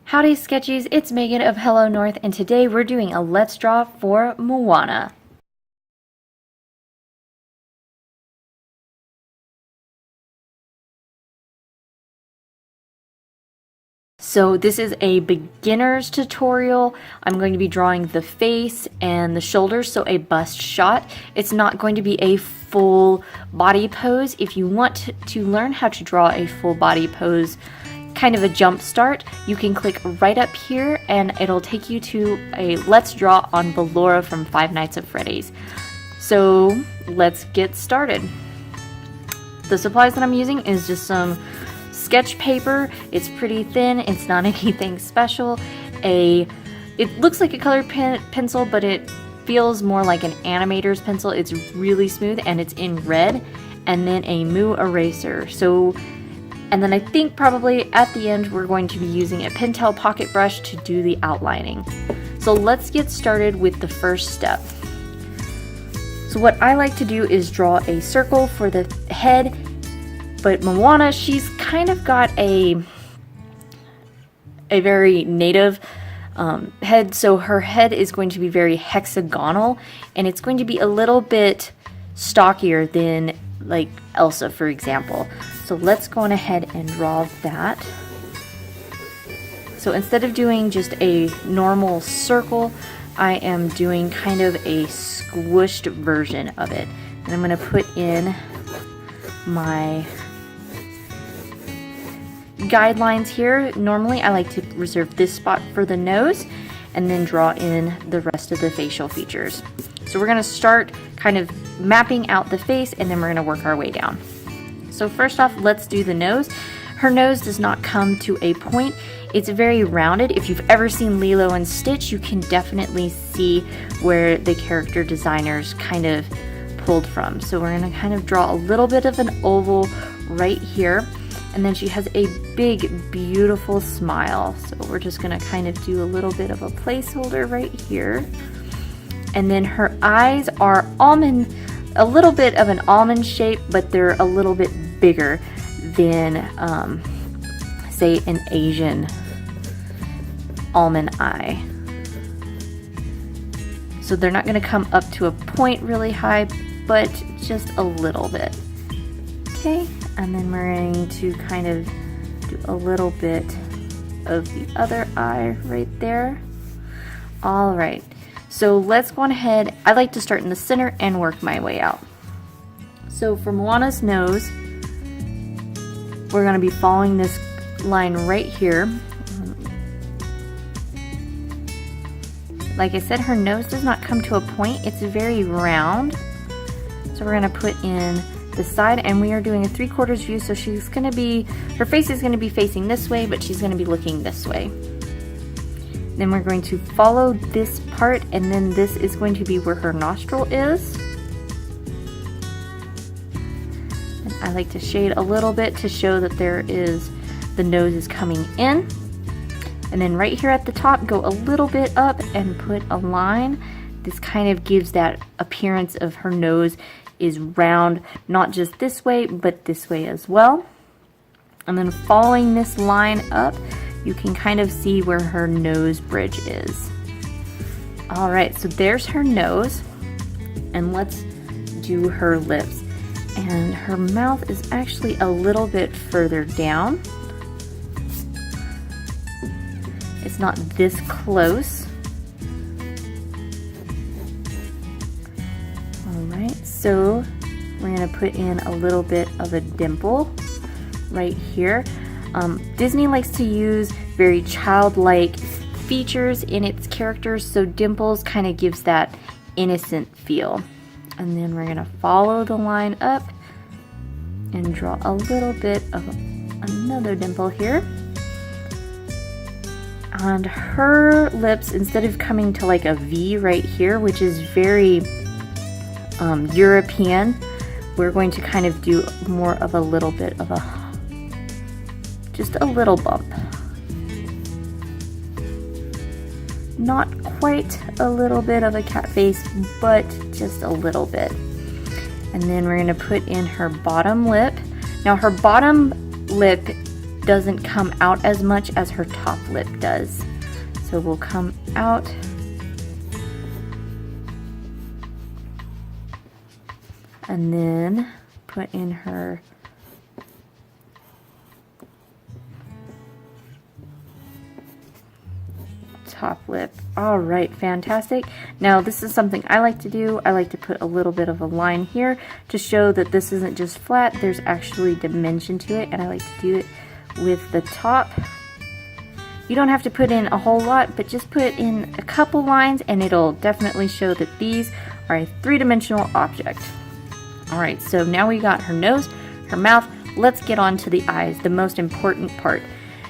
Howdy Sketchies, it's Megan of Hello North, and today we're doing a Let's Draw for Moana. So this is a beginner's tutorial. I'm going to be drawing the face and the shoulders, so a bust shot. It's not going to be a full body pose. If you want to learn how to draw a full body pose, kind of a jump start, you can click right up here and it'll take you to a Let's Draw on Ballora from Five Nights at Freddy's. So let's get started. The supplies that I'm using is just some sketch paper. It's pretty thin, it's not anything special. It looks like a colored pencil, but it feels more like an animator's pencil. It's really smooth and it's in red. And then a Moo eraser. And then I think probably at the end we're going to be using a Pentel pocket brush to do the outlining. So let's get started with the first step. So what I like to do is draw a circle for the head, but Moana, she's kind of got a very native head, so her head is going to be very hexagonal, and it's going to be a little bit stockier than like Elsa, for example. So let's go on ahead and draw that. So instead of doing just a normal circle, I am doing kind of a squished version of it. And I'm going to put in my guidelines here. Normally I like to reserve this spot for the nose and then draw in the rest of the facial features. So we're going to start kind of mapping out the face, and then we're going to work our way down. So first off, let's do the nose. Her nose does not come to a point. It's very rounded. If you've ever seen Lilo and Stitch, you can definitely see where the character designers kind of pulled from. So we're going to kind of draw a little bit of an oval right here. And then she has a big, beautiful smile. So we're just going to kind of do a little bit of a placeholder right here. And then her eyes are almond, a little bit of an almond shape, but they're a little bit bigger than, say, an Asian almond eye. So they're not going to come up to a point really high, but just a little bit. Okay, and then we're going to kind of do a little bit of the other eye right there. All right. So let's go on ahead. I like to start in the center and work my way out. So for Moana's nose, we're going to be following this line right here. Like I said, her nose does not come to a point. It's very round. So we're going to put in the side, and we are doing a 3/4 view. So she's going to be, her face is going to be facing this way, but she's going to be looking this way. Then we're going to follow this part, and then this is going to be where her nostril is. And I like to shade a little bit to show that the nose is coming in. And then right here at the top, go a little bit up and put a line. This kind of gives that appearance of her nose is round, not just this way, but this way as well. And then following this line up, you can kind of see where her nose bridge is. All right, so there's her nose, and let's do her lips. And her mouth is actually a little bit further down. It's not this close. All right, so we're gonna put in a little bit of a dimple right here. Disney likes to use very childlike features in its characters, so dimples kind of gives that innocent feel. And then we're going to follow the line up and draw a little bit of another dimple here. And her lips, instead of coming to like a V right here, which is very European, we're going to kind of do more of a little bit of just a little bump. Not quite a little bit of a cat face, but just a little bit. And then we're going to put in her bottom lip. Now her bottom lip doesn't come out as much as her top lip does. So we'll come out. And then put in her top lip. All right, fantastic. Now this is something I like to do. I like to put a little bit of a line here to show that this isn't just flat, there's actually dimension to it, and I like to do it with the top. You don't have to put in a whole lot, but just put in a couple lines and it'll definitely show that these are a three-dimensional object. All right, so now we got her nose, her mouth. Let's get on to the eyes, the most important part.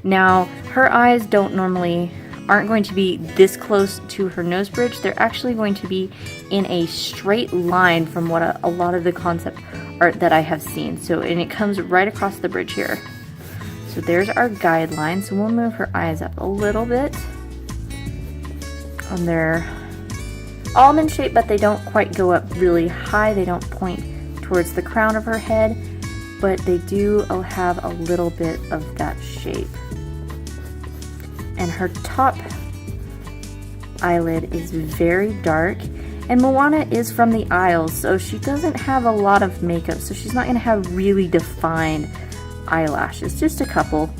Now, her eyes aren't going to be this close to her nose bridge. They're actually going to be in a straight line from what a lot of the concept art that I have seen. So, and it comes right across the bridge here. So there's our guideline. So we'll move her eyes up a little bit. And they're almond shaped, but they don't quite go up really high. They don't point towards the crown of her head, but they do have a little bit of that shape. And her top eyelid is very dark. And Moana is from the Isles, so she doesn't have a lot of makeup, so she's not going to have really defined eyelashes, just a couple.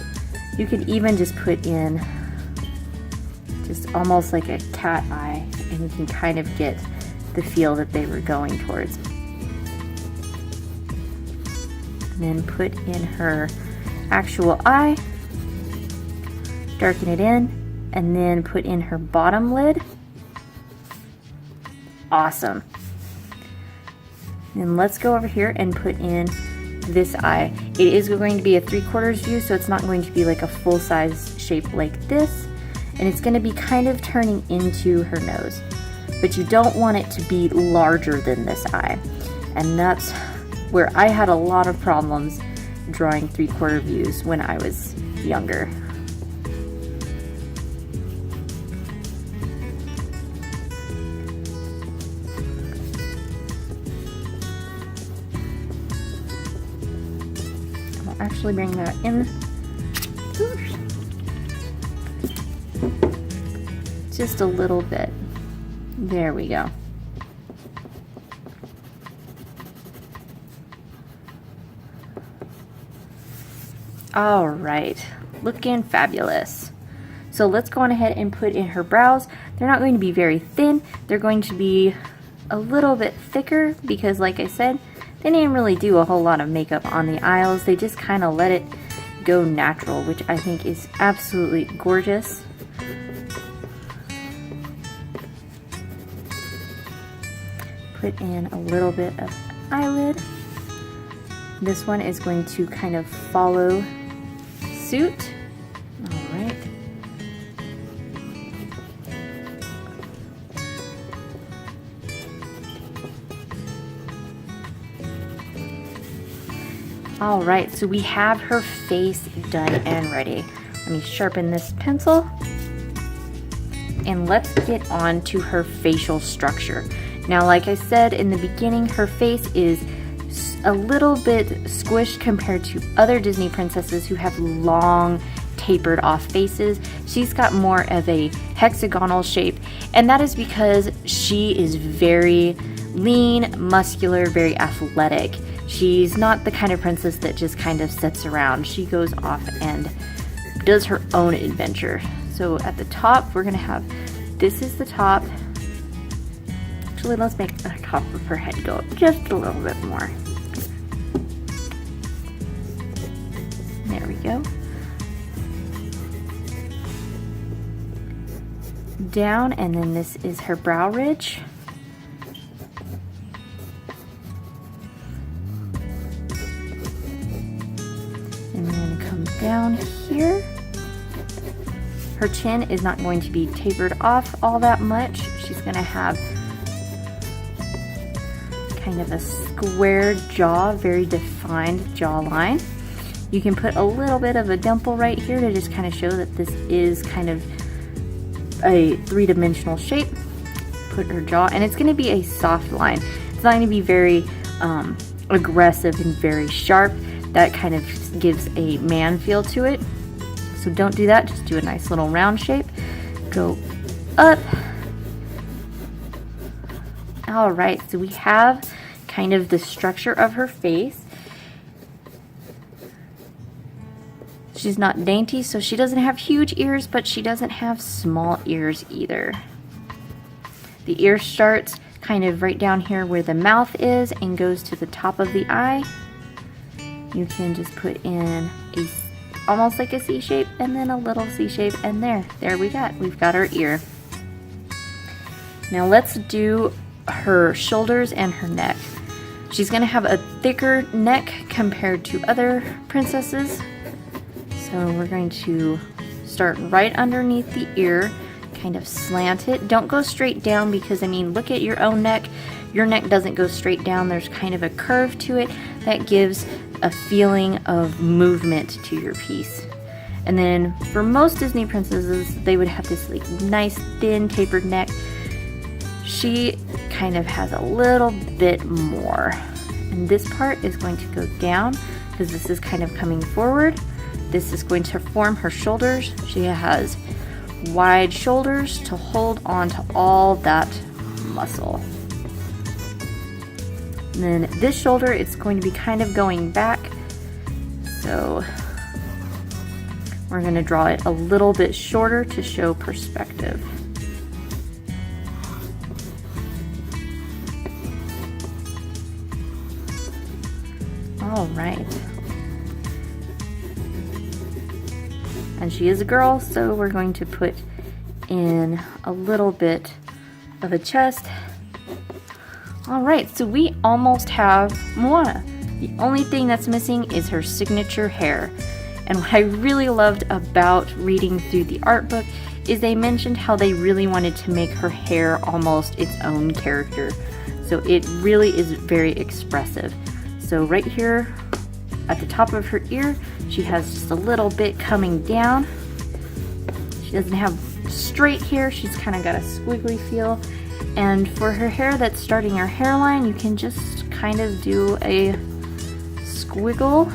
You could even just put in just almost like a cat eye, and you can kind of get the feel that they were going towards. And then put in her actual eye, darken it in, and then put in her bottom lid. Awesome. And let's go over here and put in this eye. It is going to be a 3/4 view, so it's not going to be like a full-size shape like this, and it's going to be kind of turning into her nose, but you don't want it to be larger than this eye, and that's where I had a lot of problems drawing 3/4 views when I was younger. Actually bring that in just a little bit. There we go. All right, looking fabulous. So let's go on ahead and put in her brows. They're not going to be very thin. They're going to be a little bit thicker because, like I said, they didn't really do a whole lot of makeup on the Isles. They just kind of let it go natural, which I think is absolutely gorgeous. Put in a little bit of eyelid. This one is going to kind of follow suit. All right. All right, so we have her face done and ready. Let me sharpen this pencil. And let's get on to her facial structure. Now, like I said in the beginning, her face is a little bit squished compared to other Disney princesses who have long, tapered off faces. She's got more of a hexagonal shape, and that is because she is very lean, muscular, very athletic. She's not the kind of princess that just kind of sits around. She goes off and does her own adventure. So at the top, we're gonna have, this is the top. Actually, let's make the top of her head go up just a little bit more. There we go. Down, and then this is her brow ridge. And then come down here. Her chin is not going to be tapered off all that much. She's going to have kind of a square jaw, very defined jawline. You can put a little bit of a dimple right here to just kind of show that this is kind of a three-dimensional shape. Put her jaw, and it's going to be a soft line. It's not going to be very aggressive and very sharp. That kind of gives a man feel to it. So don't do that, just do a nice little round shape. Go up. All right, so we have kind of the structure of her face. She's not dainty, so she doesn't have huge ears, but she doesn't have small ears either. The ear starts kind of right down here where the mouth is and goes to the top of the eye. You can just put in a almost like a C shape and then a little C shape, and we've got our ear. Now let's do her shoulders and her neck. She's gonna have a thicker neck compared to other princesses. So we're going to start right underneath the ear, kind of slant it. Don't go straight down because, I mean, look at your own neck. Your neck doesn't go straight down. There's kind of a curve to it that gives a feeling of movement to your piece. And then for most Disney princesses, they would have this like nice thin tapered neck. She kind of has a little bit more. And this part is going to go down because this is kind of coming forward. This is going to form her shoulders. She has wide shoulders to hold on to all that muscle. And then this shoulder, it's going to be kind of going back. So we're going to draw it a little bit shorter to show perspective. All right. And she is a girl, so we're going to put in a little bit of a chest. All right, so we almost have Moana. The only thing that's missing is her signature hair. And what I really loved about reading through the art book is they mentioned how they really wanted to make her hair almost its own character. So it really is very expressive. So right here at the top of her ear, she has just a little bit coming down. She doesn't have straight hair, she's kind of got a squiggly feel. And for her hair that's starting her hairline, you can just kind of do a squiggle.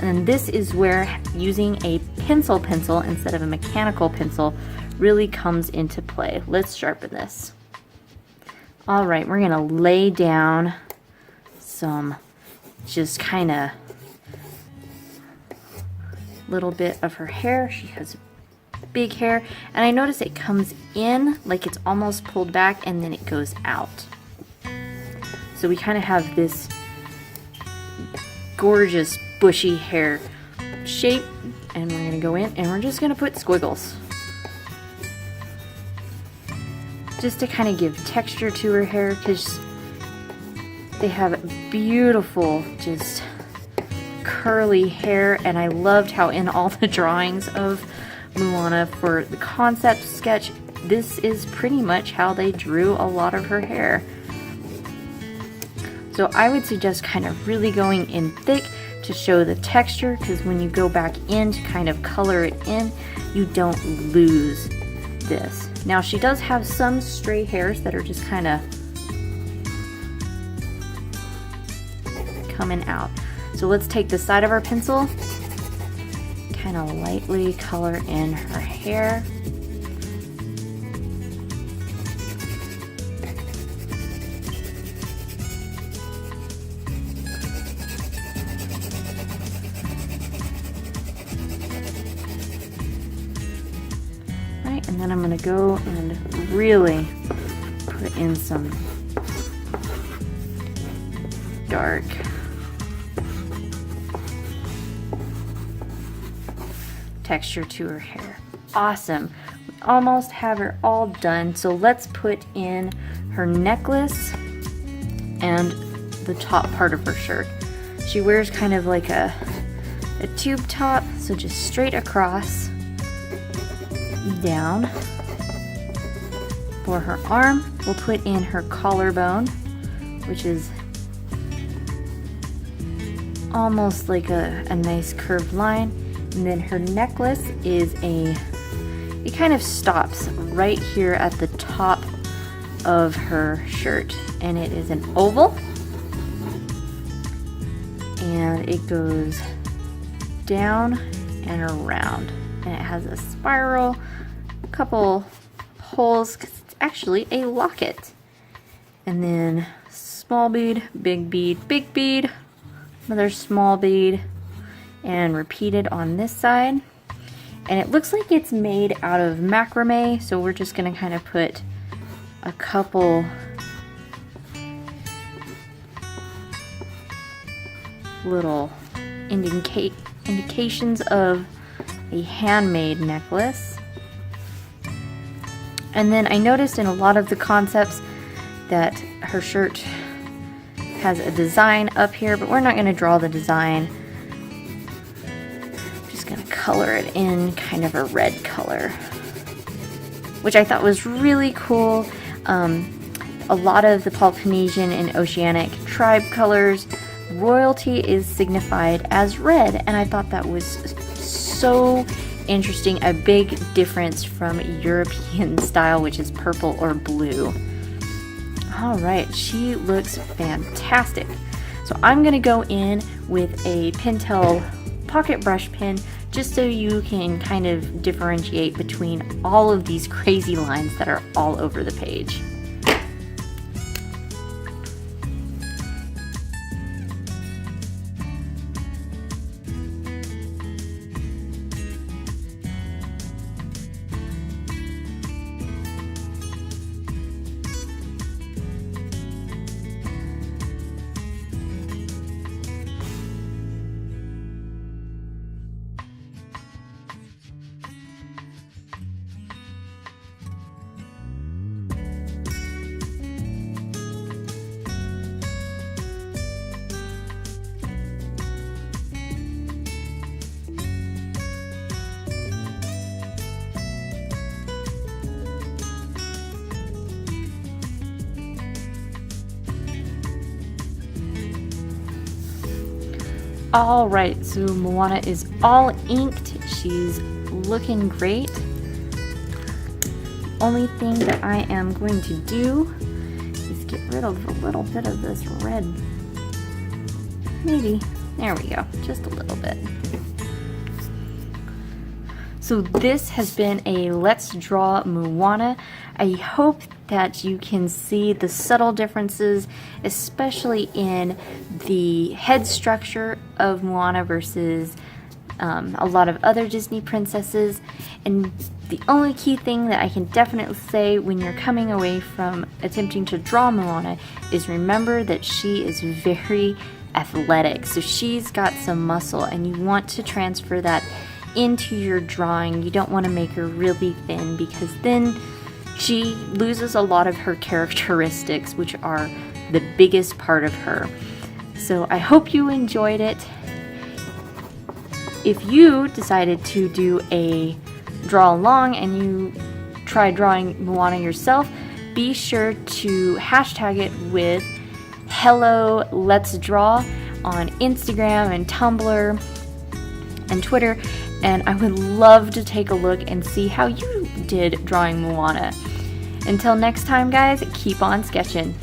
And this is where using a pencil instead of a mechanical pencil really comes into play. Let's sharpen this. All right, we're gonna lay down some just kind of little bit of her hair. She has big hair, and I notice it comes in like it's almost pulled back and then it goes out. So we kind of have this gorgeous bushy hair shape, and we're gonna go in and we're just gonna put squiggles just to kind of give texture to her hair, because they have beautiful just curly hair. And I loved how in all the drawings of Moana for the concept sketch, this is pretty much how they drew a lot of her hair. So I would suggest kind of really going in thick to show the texture, because when you go back in to kind of color it in, you don't lose this. Now she does have some stray hairs that are just kind of coming out. So let's take the side of our pencil, kind of lightly color in her hair. Right, and then I'm going to go and really put in some dark texture to her hair. Awesome. We almost have her all done. So let's put in her necklace and the top part of her shirt. She wears kind of like a tube top, so just straight across down. For her arm, we'll put in her collarbone, which is almost like a nice curved line. And then her necklace is it kind of stops right here at the top of her shirt, and it is an oval. and it goes down and around, and it has a spiral, a couple holes, because it's actually a locket. And then small bead, big bead, another small bead, and repeated on this side. And it looks like it's made out of macrame, so we're just going to kind of put a couple little indications of a handmade necklace. And then I noticed in a lot of the concepts that her shirt has a design up here, but we're not going to draw the design. I'm just going to color it in kind of a red color, which I thought was really cool. A lot of the Polynesian and Oceanic tribe colors, royalty is signified as red, and I thought that was so interesting. A big difference from European style, which is purple or blue. All right, she looks fantastic. So I'm gonna go in with a Pentel pocket brush pen just so you can kind of differentiate between all of these crazy lines that are all over the page. Alright, so Moana is all inked. She's looking great. Only thing that I am going to do is get rid of a little bit of this red. Maybe. There we go. Just a little bit. So this has been a Let's Draw Moana. I hope that you can see the subtle differences, especially in the head structure of Moana versus a lot of other Disney princesses. And the only key thing that I can definitely say when you're coming away from attempting to draw Moana is remember that she is very athletic. So she's got some muscle, and you want to transfer that into your drawing. You don't want to make her really thin, because then she loses a lot of her characteristics, which are the biggest part of her. So I hope you enjoyed it. If you decided to do a draw along and you try drawing Moana yourself, be sure to hashtag it with Hello Let's Draw on Instagram and Tumblr and Twitter, and I would love to take a look and see how you did drawing Moana. Until next time, guys, keep on sketching.